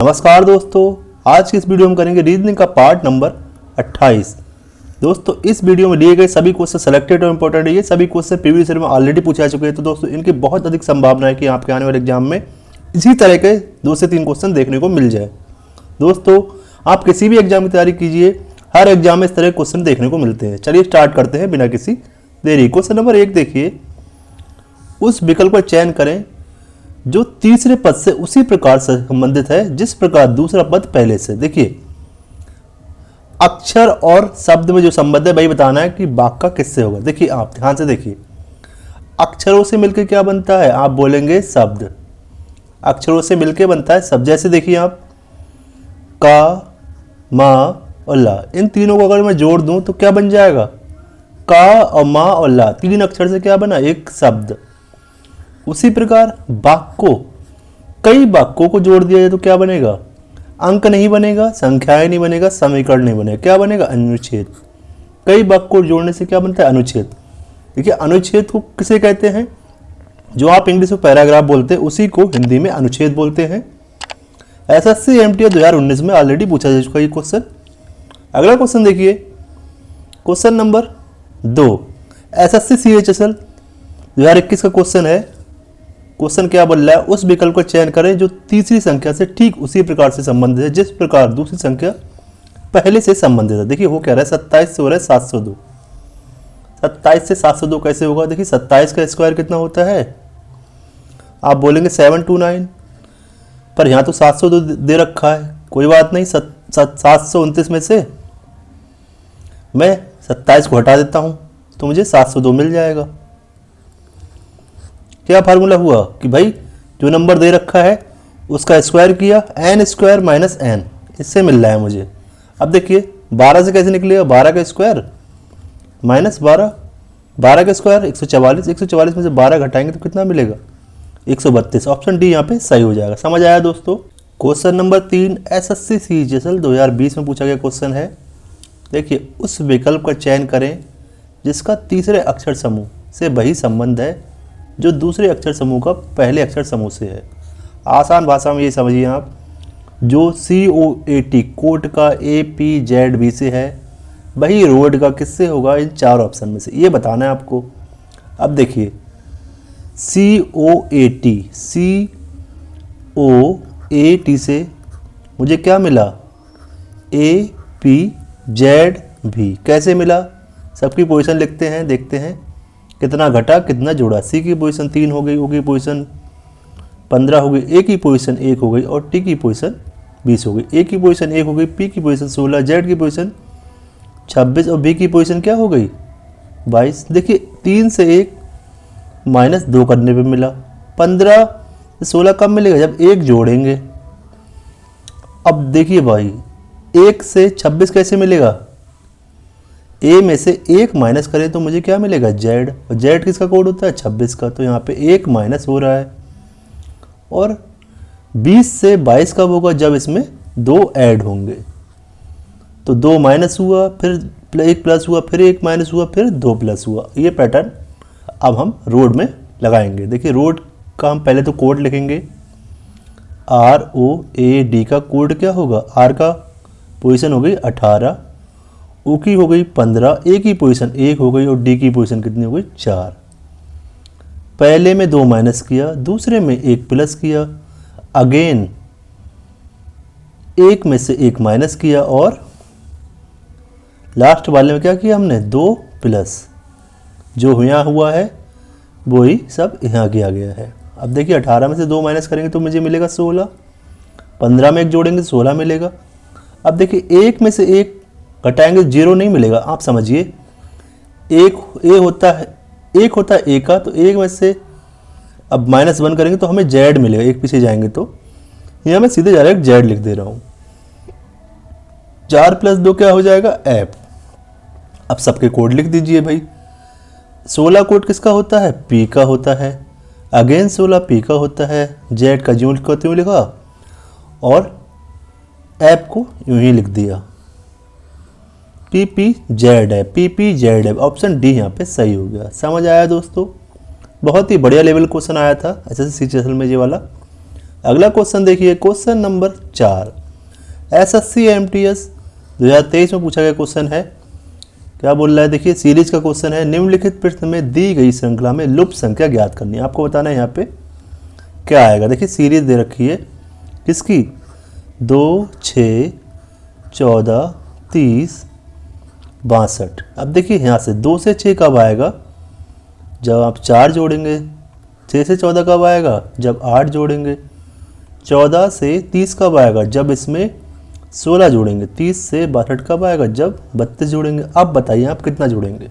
नमस्कार दोस्तों, आज की इस वीडियो में करेंगे रीजनिंग का पार्ट नंबर 28। दोस्तों इस वीडियो में लिए गए सभी क्वेश्चन सेलेक्टेड और इंपॉर्टेंट है। ये सभी क्वेश्चन प्रीवियस ईयर में ऑलरेडी पूछे जा चुके हैं, तो दोस्तों इनकी बहुत अधिक संभावना है कि आपके आने वाले एग्जाम में इसी तरह के 2 से 3 क्वेश्चन देखने को मिल जाए। दोस्तों आप किसी भी एग्जाम की तैयारी कीजिए, हर एग्जाम में इस तरह के क्वेश्चन देखने को मिलते हैं। चलिए स्टार्ट करते हैं बिना किसी देरी। क्वेश्चन नंबर 1 देखिए, उस विकल्प का चयन करें जो तीसरे पद से उसी प्रकार से संबंधित है जिस प्रकार दूसरा पद पहले से। देखिए अक्षर और शब्द में जो संबंध है वही बताना है कि वाक्य का किससे होगा। देखिए आप ध्यान से देखिए, अक्षरों से मिलकर क्या बनता है, आप बोलेंगे शब्द। अक्षरों से मिलकर बनता है शब्द। जैसे देखिए आप का, मा और ला, इन तीनों को अगर मैं जोड़ दूं तो क्या बन जाएगा, का और मा और ला, 3 अक्षर से क्या बना, एक शब्द। उसी प्रकार वाक्यों, कई वाक्यों को जोड़ दिया जाए तो क्या बनेगा, अंक नहीं बनेगा, संख्याएं नहीं बनेगा, समीकरण नहीं बनेगा, क्या बनेगा, अनुच्छेद। कई वाक्यों को जोड़ने से क्या बनता है, अनुच्छेद। देखिए अनुच्छेद को किसे कहते हैं, जो आप इंग्लिश में पैराग्राफ बोलते हैं उसी को हिंदी में अनुच्छेद बोलते हैं। एसएससी एमटीए 2019 में ऑलरेडी पूछा जा चुका है ये क्वेश्चन। अगला क्वेश्चन देखिए, क्वेश्चन नंबर 2 एसएससी सीएचएसएल 2021 का क्वेश्चन है। क्वेश्चन क्या बोल रहा है, उस विकल्प का चयन करें जो तीसरी संख्या से ठीक उसी प्रकार से संबंधित है जिस प्रकार दूसरी संख्या पहले से संबंधित है। देखिए वो कह रहा है 27 से हो रहा है 702। 27 से 702 कैसे होगा, देखिए 27 का स्क्वायर कितना होता है, आप बोलेंगे 729, पर यहाँ तो 702 दे रखा है। कोई बात नहीं, 729 में से मैं 27 को हटा देता हूँ तो मुझे 702 मिल जाएगा। क्या फार्मूला हुआ कि भाई जो नंबर दे रखा है उसका स्क्वायर किया, एन स्क्वायर माइनस एन, इससे मिल रहा है मुझे। अब देखिए 12 से कैसे निकलेगा, 12 का स्क्वायर माइनस 12, 12 का स्क्वायर 144, 144 में से 12 घटाएंगे तो कितना मिलेगा, 132। ऑप्शन डी यहाँ पे सही हो जाएगा। समझ आया दोस्तों। क्वेश्चन नंबर 3 एसएससी सीजीएसएल 2020 में पूछा गया क्वेश्चन है। देखिए उस विकल्प का चयन करें जिसका तीसरे अक्षर समूह से वही संबंध है जो दूसरे अक्षर समूह का पहले अक्षर समूह से है। आसान भाषा में ये समझिए आप, जो COAT कोट का APZB से है वही रोड का किससे होगा, इन 4 ऑप्शन में से। ये बताना है आपको। अब देखिए COAT से मुझे क्या मिला, APZB। कैसे मिला, सबकी पोजीशन लिखते हैं, देखते हैं कितना घटा कितना जोड़ा। सी की पोजीशन 3 हो गई, ओ की पोजीशन 15 हो गई, ए की पोजीशन 1 हो गई और टी की पोजीशन 20 हो गई। ए की पोजीशन 1 हो गई, पी की पोजीशन 16, जेड की पोजीशन 26 और बी की पोजीशन क्या हो गई, 22। देखिए 3 से 1 माइनस 2 करने पे मिला। 15 से 16 कब मिलेगा, जब 1 जोड़ेंगे। अब देखिए भाई 1 से 26 कैसे मिलेगा, ए में से 1 माइनस करें तो मुझे क्या मिलेगा, जेड। और जेड किसका कोड होता है, 26 का, तो यहाँ पे 1 माइनस हो रहा है। और 20 से 22 कब होगा, जब इसमें 2 ऐड होंगे। तो 2 माइनस हुआ, फिर 1 प्लस हुआ, फिर 1 माइनस हुआ, फिर 2 प्लस हुआ। ये पैटर्न अब हम रोड में लगाएंगे। देखिए रोड का हम पहले तो कोड लिखेंगे, ROAD का कोड क्या होगा, आर का पोजीशन हो गई 18, ओ की हो गई 15, ए की पोजीशन 1 हो गई और डी की पोजीशन कितनी हो गई, 4। पहले में 2 माइनस किया, दूसरे में 1 प्लस किया, अगेन 1 में से 1 माइनस किया और लास्ट वाले में क्या किया हमने, 2 प्लस। जो यहाँ हुआ है वही सब यहाँ किया गया है। अब देखिए 18 में से 2 माइनस करेंगे तो मुझे मिलेगा 16, 15 में 1 जोड़ेंगे 16 मिलेगा। अब देखिए 1 में से 1 घटाएंगे 0 नहीं मिलेगा। आप समझिए एक होता है ए का, तो 1 में से अब -1 करेंगे तो हमें जेड मिलेगा। एक पीछे जाएंगे तो यहाँ मैं सीधे डायरेक्ट जेड लिख दे रहा हूँ। 4 + 2 क्या हो जाएगा, एफ। अब सबके कोड लिख दीजिए भाई। 16 कोड किसका होता है, पी का होता है। अगेन 16 पी का होता है। जेड का यूं लिखा और एफ को यूं ही लिख दिया। PPZ है, PPZ है। ऑप्शन डी यहाँ पे सही हो गया। समझ आया दोस्तों। बहुत ही बढ़िया लेवल क्वेश्चन आया था एसएससी सीजीएल में ये वाला। अगला क्वेश्चन देखिए, क्वेश्चन नंबर 4, SSC MTS 2023 में पूछा गया क्वेश्चन है। क्या बोल रहा है, देखिए सीरीज का क्वेश्चन है। निम्नलिखित प्रश्न में दी गई श्रृंखला में लुप्त संख्या ज्ञात करनी है। आपको बताना है यहाँ पे क्या आएगा। देखिए सीरीज दे रखी है किसकी, 2, 6, 14, 30, 62। अब देखिए यहाँ से 2 से 6 कब आएगा, जब आप 4 जोड़ेंगे। 6 से 14 कब आएगा, जब 8 जोड़ेंगे। 14 से 30 कब आएगा, जब इसमें 16 जोड़ेंगे। 30 से 62 कब आएगा, जब 32 जोड़ेंगे। अब बताइए आप कितना जोड़ेंगे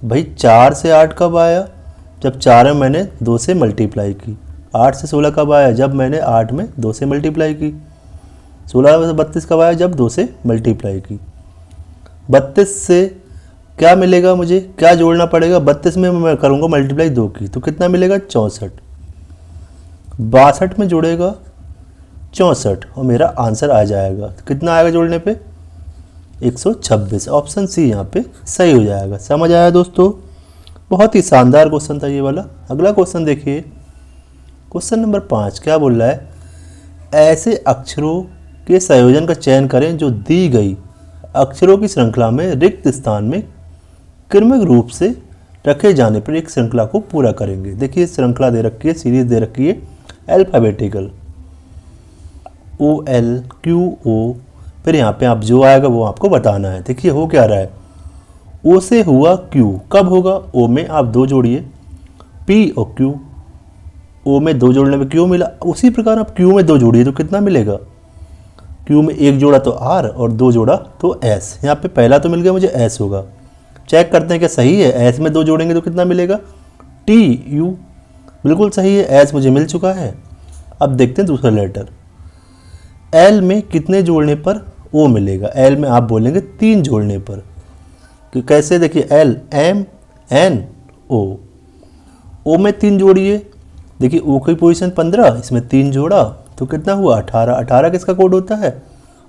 भाई। 4 से 8 कब आया, जब 4 में मैंने 2 से मल्टीप्लाई की। 8 से 16 कब आया, जब मैंने 8 में 2 से मल्टीप्लाई की। 16 से 32 कब आया, जब 2 से मल्टीप्लाई की। 32 से क्या मिलेगा, मुझे क्या जोड़ना पड़ेगा। 32 में मैं करूँगा मल्टीप्लाई 2 की, तो कितना मिलेगा 64। 62 में जोड़ेगा 64 और मेरा आंसर आ जाएगा। तो कितना आएगा जोड़ने पे, 126। ऑप्शन सी यहाँ पे सही हो जाएगा। समझ आया दोस्तों, बहुत ही शानदार क्वेश्चन था ये वाला। अगला क्वेश्चन देखिए, क्वेश्चन नंबर 5 क्या बोल रहा है, ऐसे अक्षरों के संयोजन का चयन करें जो दी गई अक्षरों की श्रृंखला में रिक्त स्थान में क्रमिक रूप से रखे जाने पर एक श्रृंखला को पूरा करेंगे। देखिए श्रृंखला दे रखी है, सीरीज दे रखी है अल्फ़ाबेटिकल, OL QO, फिर यहाँ पे आप जो आएगा वो आपको बताना है। देखिए हो क्या रहा है, O से हुआ Q, कब होगा, O में आप 2 जोड़िए, P और Q, O में 2 जोड़ने में Q मिला। उसी प्रकार आप Q में 2 जोड़िए तो कितना मिलेगा, Q में 1 जोड़ा तो R और 2 जोड़ा तो S। यहाँ पे पहला तो मिल गया मुझे S होगा, चेक करते हैं क्या सही है। S में 2 जोड़ेंगे तो कितना मिलेगा, TU, बिल्कुल सही है, S मुझे मिल चुका है। अब देखते हैं दूसरा लेटर, L में कितने जोड़ने पर O मिलेगा। L में आप बोलेंगे 3 जोड़ने पर, कि कैसे, देखिए L M N O, O में 3 जोड़िए। देखिए O की पोजीशन 15, इसमें 3 जोड़ा तो कितना हुआ 18। 18 किसका कोड होता है,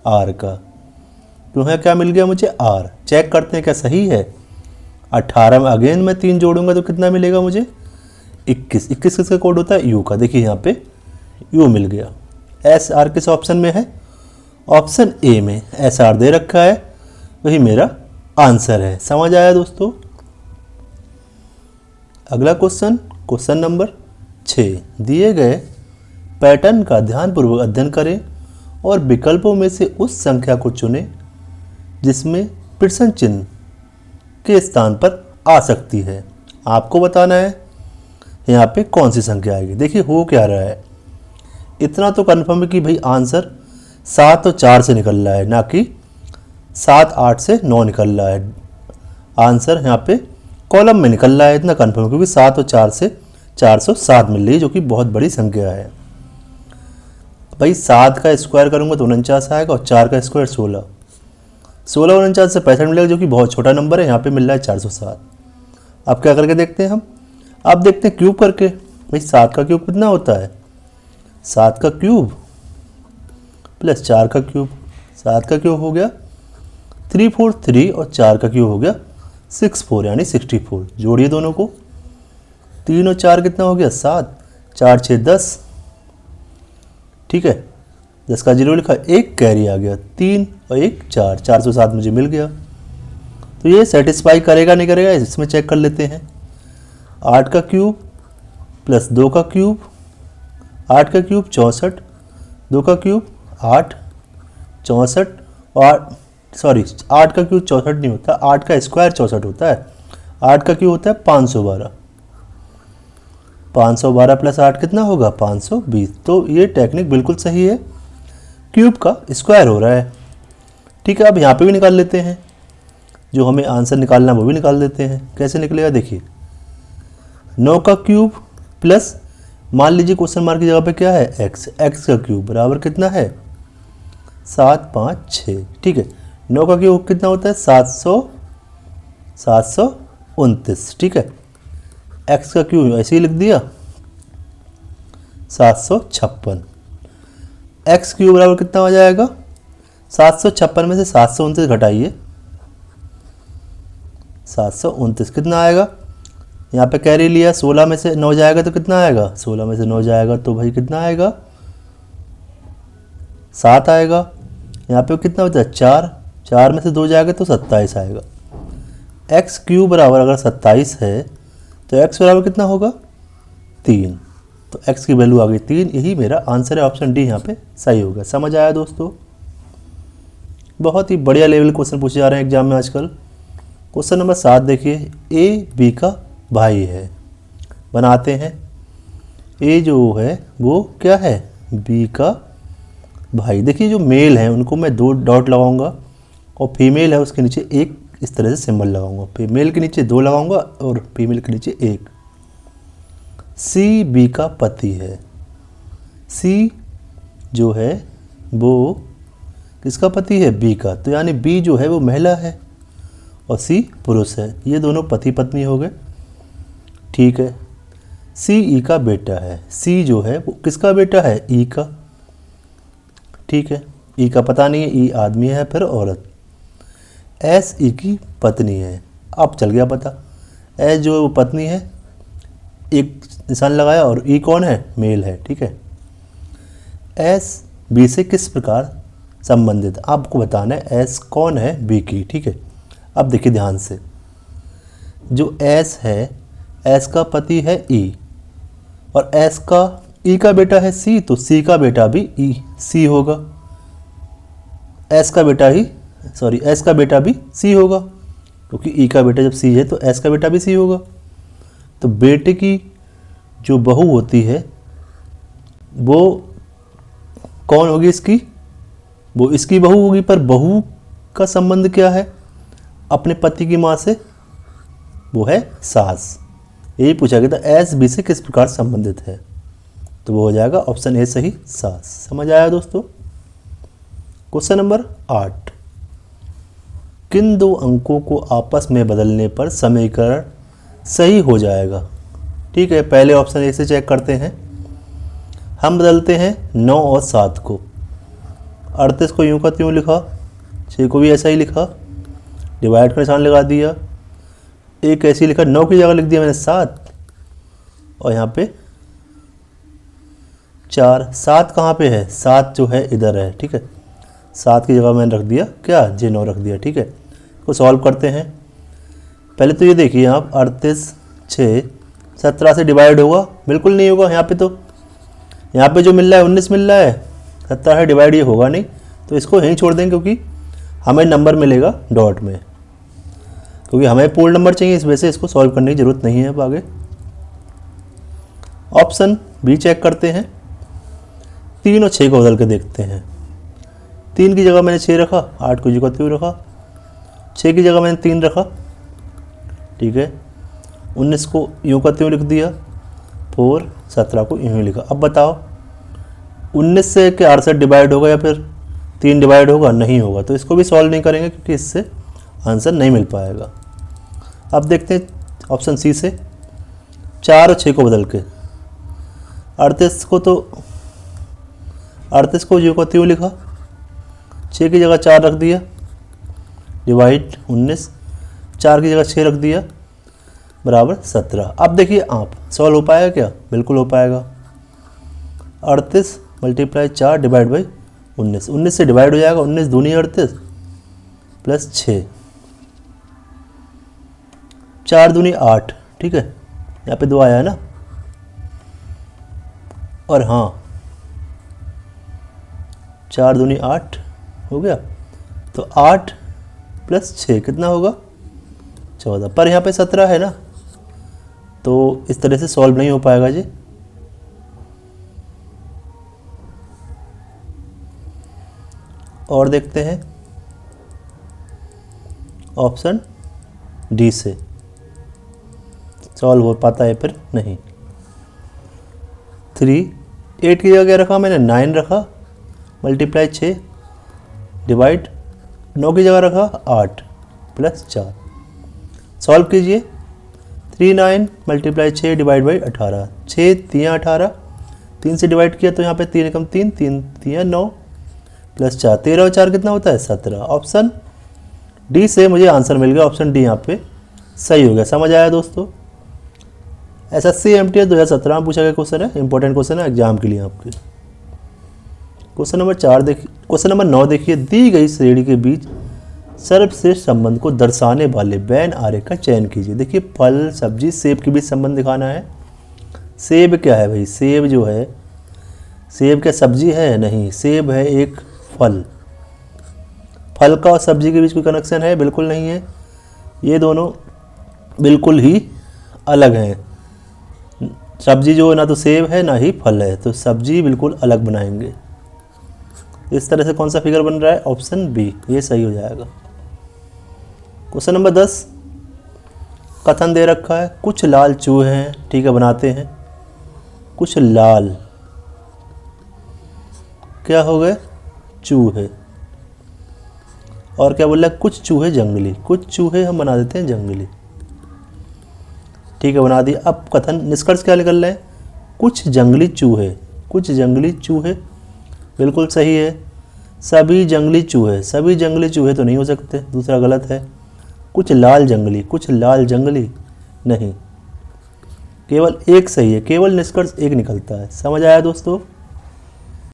R का। तो यहाँ क्या मिल गया मुझे, R। चेक करते हैं क्या सही है। 18 में अगेन मैं 3 जोड़ूंगा तो कितना मिलेगा मुझे, 21। 21 किसका कोड होता है, U का। देखिए यहाँ पे U मिल गया। SR किस ऑप्शन में है, ऑप्शन ए में SR दे रखा है, वही मेरा आंसर है। समझ आया दोस्तों। अगला क्वेश्चन, क्वेश्चन नंबर 6, दिए गए पैटर्न का ध्यानपूर्वक अध्ययन करें और विकल्पों में से उस संख्या को चुनें जिसमें प्रश्न चिन्ह के स्थान पर आ सकती है। आपको बताना है यहाँ पे कौन सी संख्या आएगी। देखिए हो क्या रहा है, इतना तो कन्फर्म है कि भाई आंसर 7 और 4 से निकल रहा है, ना कि 7, 8 से 9 निकल रहा है। आंसर यहाँ पे कॉलम में निकल रहा है, इतना कन्फर्म है, क्योंकि 7 और 4 से 407 मिल रही है, जो कि बहुत बड़ी संख्या है। भाई 7 का स्क्वायर करूँगा तो 49 आएगा और 4 का स्क्वायर 16। 16 और 49 से 65 मिलेगा, जो कि बहुत छोटा नंबर है। यहाँ पे मिल रहा है 407। अब क्या करके देखते हैं हम, अब देखते हैं क्यूब करके। भाई 7 का क्यूब कितना होता है, 7 का क्यूब प्लस 4 का क्यूब। 7 का क्यूब हो गया 343 और 4 का क्यूब हो गया 64, यानी 64। जोड़िए दोनों को, 3 और 4 कितना हो गया 7, 4 6 10, ठीक है। 10 का 0 लिखा, 1 कैरी आ गया, 3 और 1 4, 407 मुझे मिल गया। तो ये सेटिस्फाई करेगा नहीं करेगा, इसमें चेक कर लेते हैं। 8 का क्यूब प्लस 2 का क्यूब, 8 का क्यूब 64, 2 का क्यूब 8, 64 और 8 का क्यूब 64 नहीं होता, 8 का स्क्वायर 64 होता है। 8 का क्यूब होता है 512, 512 प्लस 8 कितना होगा 520। तो ये टेक्निक बिल्कुल सही है, क्यूब का स्क्वायर हो रहा है। ठीक है, अब यहाँ पे भी निकाल लेते हैं, जो हमें आंसर निकालना है वो भी निकाल देते हैं। कैसे निकलेगा देखिए, 9 का क्यूब प्लस, मान लीजिए क्वेश्चन मार्क की जगह पे क्या है x, x का क्यूब बराबर कितना है 7 5 6, ठीक है। 9 का क्यूब कितना होता है 729, ठीक है। x का क्यूब ऐसे ही लिख दिया 756। x क्यूब बराबर कितना हो जाएगा 756 में से 729 घटाइए, 729 कितना आएगा, यहाँ पे कैरी लिया, 16 में से 9 जाएगा तो कितना आएगा, 16 में से 9 जाएगा तो भाई कितना आएगा, 7 आएगा। यहाँ पे कितना बचा, 4, 4 में से 2 जाएगा तो 27 आएगा। एक्स क्यूब बराबर अगर 27 है तो एक्स बराबर कितना होगा, 3। तो एक्स की वैल्यू आ गई 3। यही मेरा आंसर है, ऑप्शन डी यहाँ पे सही होगा। समझ आया दोस्तों? बहुत ही बढ़िया लेवल क्वेश्चन पूछे जा रहे हैं एग्जाम में आजकल। क्वेश्चन नंबर 7 देखिए, ए बी का भाई है। बनाते हैं। ए जो है वो क्या है, बी का भाई। देखिए जो मेल है उनको मैं 2 डॉट लगाऊंगा और फीमेल है उसके नीचे एक इस तरह से सिंबल लगाऊंगा। फीमेल के नीचे 2 लगाऊंगा और फीमेल के नीचे 1। सी बी का पति है। सी जो है वो किसका पति है, बी का। तो यानी बी जो है वो महिला है और सी पुरुष है। ये दोनों पति पत्नी हो गए, ठीक है। सी ई का बेटा है। सी जो है वो किसका बेटा है, ई का, ठीक है। ई का पता नहीं है, ई आदमी है फिर औरत। एस ई की पत्नी है। अब चल गया पता। एस जो है वो पत्नी है, एक निशान लगाया, और ई कौन है, मेल है, ठीक है। एस बी से किस प्रकार संबंधित, आपको बताना है एस कौन है, बी की, ठीक है। अब देखिए ध्यान से, जो एस है, एस का पति है ई, और एस का ई का बेटा है सी, तो सी का बेटा भी ई सी होगा। एस का बेटा भी सी होगा, क्योंकि ई का बेटा जब सी है तो एस का बेटा भी सी होगा। तो बेटे की जो बहू होती है वो कौन होगी, इसकी, वो इसकी बहू होगी। पर बहू का संबंध क्या है अपने पति की माँ से, वो है सास। यही पूछा गया था, एस बी से किस प्रकार संबंधित है, तो वो हो जाएगा ऑप्शन ए सही, सास। समझ आया दोस्तों? क्वेश्चन नंबर 8, किन 2 अंकों को आपस में बदलने पर समीकरण सही हो जाएगा, ठीक है। पहले ऑप्शन ए से चेक करते हैं। हम बदलते हैं 9 और 7 को। 38 को यूँ का त्यों लिखा, 6 को भी ऐसा ही लिखा, डिवाइड का निशान लगा दिया, एक ऐसी लिखा, 9 की जगह लिख दिया मैंने 7, और यहाँ पे 4। 7 कहाँ पे है, 7 जो है इधर है, ठीक है। 7 की जगह मैंने रख दिया क्या, जे 9 रख दिया, ठीक है। इसको सॉल्व करते हैं। पहले तो ये देखिए आप, 38 6 17 से डिवाइड होगा, बिल्कुल नहीं होगा। यहाँ पे जो मिल रहा है 19 मिल रहा है, 17 से डिवाइड ये होगा नहीं, तो इसको यहीं छोड़ देंगे, क्योंकि हमें नंबर मिलेगा डॉट में, क्योंकि हमें पूर्ण नंबर चाहिए। इस वजह से इसको सॉल्व करने की जरूरत नहीं है। अब आगे ऑप्शन बी चेक करते हैं। 3 और 6 को बदल के देखते हैं। 3 की जगह मैंने 6 रखा, 8 को जगह क्यों रखा, 6 की जगह मैंने 3 रखा, ठीक है। 19 को यूँ का त्यों लिख दिया, 4, 17 को यूँ ही लिखा। अब बताओ 19 से क्या 68 डिवाइड होगा या फिर 3 डिवाइड होगा, नहीं होगा। तो इसको भी सॉल्व नहीं करेंगे, क्योंकि इससे आंसर नहीं मिल पाएगा। अब देखते हैं ऑप्शन सी से, 4 और 6 को बदल के। 38 को जो को त्यों लिखा, 6 की जगह 4 रख दिया, डिवाइड 19, 4 की जगह 6 रख दिया, बराबर 17। अब देखिए आप, सॉल्व हो पाएगा क्या, बिल्कुल हो पाएगा। 38 × 4 डिवाइड बाई 19, 19 से डिवाइड हो जाएगा, 19 दूनी 38 प्लस 6, 4 दूनी 8, ठीक है। यहाँ पे 2 आया है ना, और हाँ 4 दूनी 8 हो गया, तो 8 प्लस 6 कितना होगा, 14। पर यहाँ पे 17 है ना, तो इस तरह से सॉल्व नहीं हो पाएगा जी। और देखते हैं ऑप्शन डी से, सॉल्व हो पाता है फिर नहीं। 3, 8 की जगह क्या रखा मैंने, 9 रखा, मल्टीप्लाई 6 डिवाइड 9 की जगह रखा 8 प्लस 4। सॉल्व कीजिए। 3 9 × 6 डिवाइड बाई 18, 6 3 18, 3 से डिवाइड किया तो यहाँ पे 3 एकम 3, 3 3 9 प्लस 4, 13 और 4 कितना होता है, 17। ऑप्शन डी से मुझे आंसर मिल गया। ऑप्शन डी यहाँ पे सही हो गया। समझ आया दोस्तों? SSC MTS 2017 में पूछा गया क्वेश्चन है, इंपॉर्टेंट क्वेश्चन है एग्जाम के लिए आपके। क्वेश्चन नंबर 4 देखिए, क्वेश्चन नंबर 9 देखिए, दी गई श्रेणी के बीच सर्वश्रेष्ठ संबंध को दर्शाने वाले वेन आरेख का चयन कीजिए। देखिए फल, सब्जी, सेब के बीच संबंध दिखाना है। सेब क्या है भाई, सेब जो है, सेब क्या सब्जी है? नहीं, सेब है एक फल। फल का और सब्जी के बीच कोई कनेक्शन है? बिल्कुल नहीं है, ये दोनों बिल्कुल ही अलग हैं। सब्जी जो है ना तो सेब है ना ही फल है, तो सब्जी बिल्कुल अलग बनाएंगे। इस तरह से कौन सा फिगर बन रहा है? ऑप्शन बी, ये सही हो जाएगा। क्वेश्चन नंबर 10, कथन दे रखा है, कुछ लाल चूहे हैं, ठीक है बनाते हैं। कुछ लाल क्या हो गए? चूहे। और क्या बोल रहा है? कुछ चूहे जंगली। कुछ चूहे हम बना देते हैं जंगली, ठीक है बना दिया। अब कथन निष्कर्ष क्या निकल रहे हैं? कुछ जंगली चूहे, कुछ जंगली चूहे बिल्कुल सही है। सभी जंगली चूहे, सभी जंगली चूहे तो नहीं हो सकते, दूसरा गलत है। कुछ लाल जंगली, कुछ लाल जंगली नहीं, केवल एक सही है, केवल निष्कर्ष एक निकलता है। समझ आया दोस्तों?